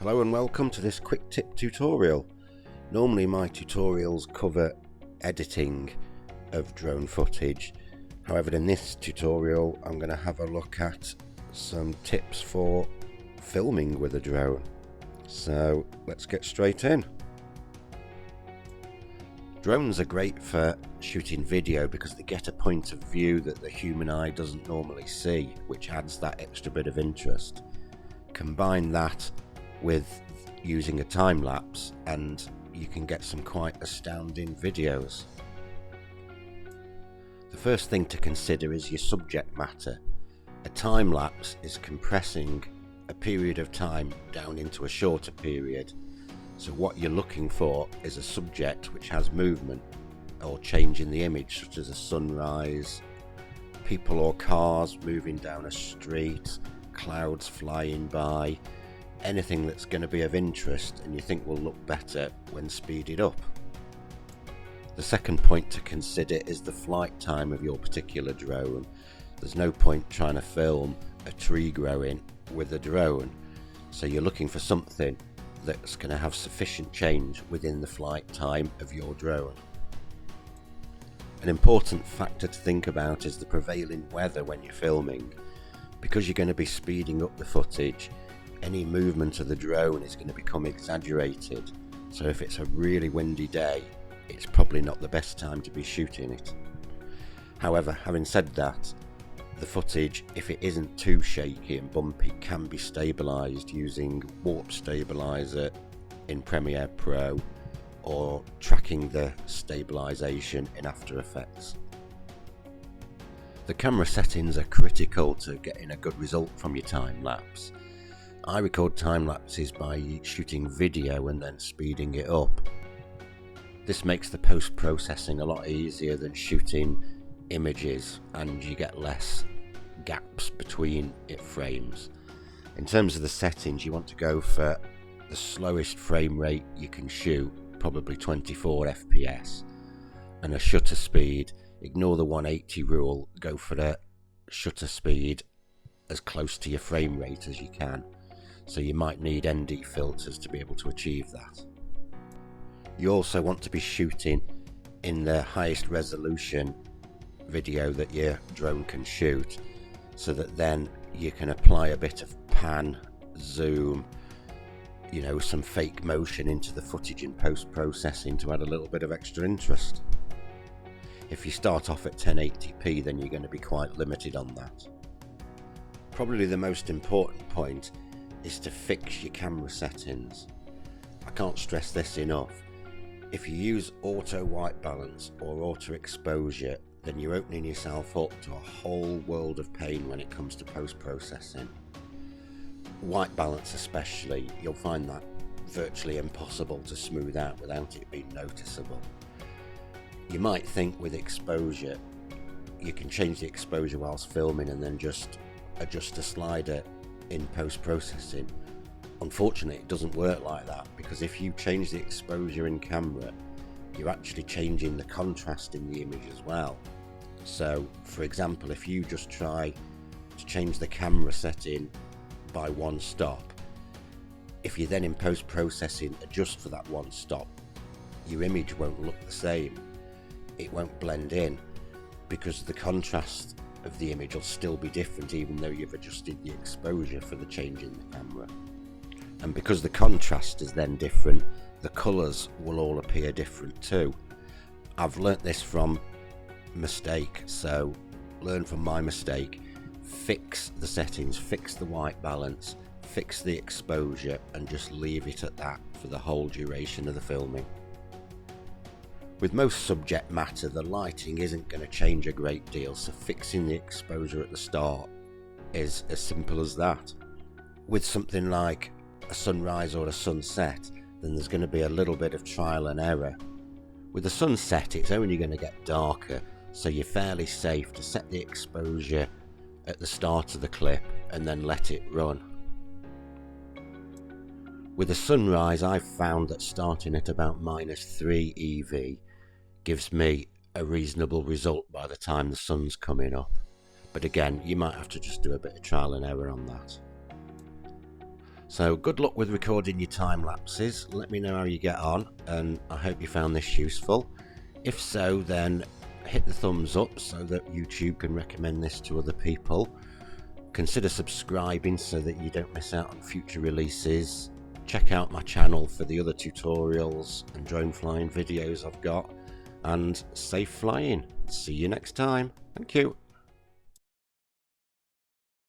Hello and welcome to this quick tip tutorial. Normally my tutorials cover editing of drone footage. However, in this tutorial I'm going to have a look at some tips for filming with a drone. So let's get straight in. Drones are great for shooting video because they get a point of view that the human eye doesn't normally see, which adds that extra bit of interest. Combine that with using a time lapse and you can get some quite astounding videos. The first thing to consider is your subject matter. A time lapse is compressing a period of time down into a shorter period. So what you're looking for is a subject which has movement or change in the image, such as a sunrise, people or cars moving down a street, clouds flying by, anything that's going to be of interest and you think will look better when speeded up. The second point to consider is the flight time of your particular drone. There's no point trying to film a tree growing with a drone, so you're looking for something that's going to have sufficient change within the flight time of your drone. An important factor to think about is the prevailing weather when you're filming. Because you're going to be speeding up the footage, any movement of the drone is going to become exaggerated. So if it's a really windy day, it's probably not the best time to be shooting it. However, having said that, the footage, if it isn't too shaky and bumpy, can be stabilised using warp stabiliser in Premiere Pro or tracking the stabilisation in After Effects. The camera settings are critical to getting a good result from your time lapse. I record time lapses by shooting video and then speeding it up. This makes the post-processing a lot easier than shooting images, and you get less gaps between it frames. In terms of the settings, you want to go for the slowest frame rate you can shoot, probably 24 FPS, and a shutter speed. Ignore the 180 rule, go for the shutter speed as close to your frame rate as you can. So you might need ND filters to be able to achieve that. You also want to be shooting in the highest resolution video that your drone can shoot, so that then you can apply a bit of pan, zoom, some fake motion into the footage in post-processing to add a little bit of extra interest. If you start off at 1080p, then you're going to be quite limited on that. Probably the most important point is to fix your camera settings. I can't stress this enough. If you use auto white balance or auto exposure, then you're opening yourself up to a whole world of pain when it comes to post-processing. White balance especially, you'll find that virtually impossible to smooth out without it being noticeable. You might think with exposure, you can change the exposure whilst filming and then just adjust the slider in post-processing. Unfortunately, it doesn't work like that, because if you change the exposure in camera, you're actually changing the contrast in the image as well. So for example, if you just try to change the camera setting by one stop, if you then in post-processing adjust for that one stop, your image won't look the same. It won't blend in, because the contrast of the image will still be different even though you've adjusted the exposure for the change in the camera. And because the contrast is then different, the colours will all appear different too. I've learnt this from mistake, so learn from my mistake. Fix the settings, fix the white balance, fix the exposure, and just leave it at that for the whole duration of the filming. With most subject matter, the lighting isn't going to change a great deal, so fixing the exposure at the start is as simple as that. With something like a sunrise or a sunset, then there's going to be a little bit of trial and error. With a sunset, it's only going to get darker, so you're fairly safe to set the exposure at the start of the clip and then let it run. With a sunrise, I've found that starting at about -3 EV gives me a reasonable result by the time the sun's coming up. But again, you might have to just do a bit of trial and error on that. So good luck with recording your time lapses. Let me know how you get on, and I hope you found this useful. If so, then hit the thumbs up so that YouTube can recommend this to other people. Consider subscribing so that you don't miss out on future releases. Check out my channel for the other tutorials and drone flying videos I've got, and safe flying. See you next time. Thank you.